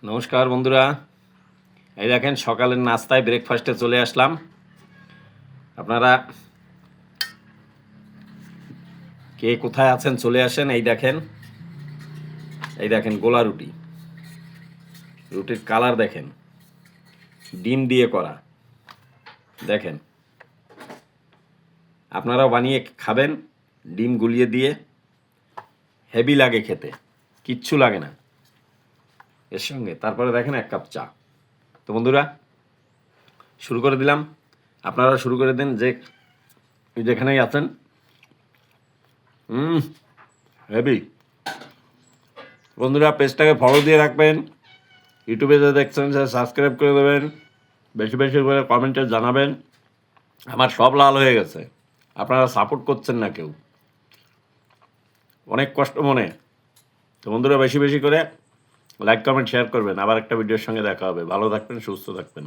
নমস্কার বন্ধুরা, এই দেখেন সকালের নাস্তায় ব্রেকফাস্টে চলে আসলাম। আপনারা কে কোথায় আছেন চলে আসেন। এই দেখেন গোলা রুটি, রুটির কালার দেখেন, ডিম দিয়ে করা। দেখেন আপনারাও বানিয়ে খাবেন, ডিম গুলিয়ে দিয়ে। হেভি লাগে খেতে, কিচ্ছু লাগে না এর সঙ্গে। তারপরে দেখেন এক কাপ চা। তো বন্ধুরা শুরু করে দিলাম, আপনারা শুরু করে দিন যে যেখানেই আছেন। হেভি। বন্ধুরা পেজটাকে ফলো দিয়ে রাখবেন, ইউটিউবে যে দেখছেন সে সাবস্ক্রাইব করে দেবেন, বেশি বেশি করে কমেন্টে জানাবেন। আমার সব লাল হয়ে গেছে, আপনারা সাপোর্ট করছেন না কেউ, অনেক কষ্ট মনে। তো বন্ধুরা বেশি বেশি করে লাইক কমেন্ট শেয়ার করবেন। আবার একটা ভিডিওর সঙ্গে দেখা হবে। ভালো থাকবেন, সুস্থ থাকবেন।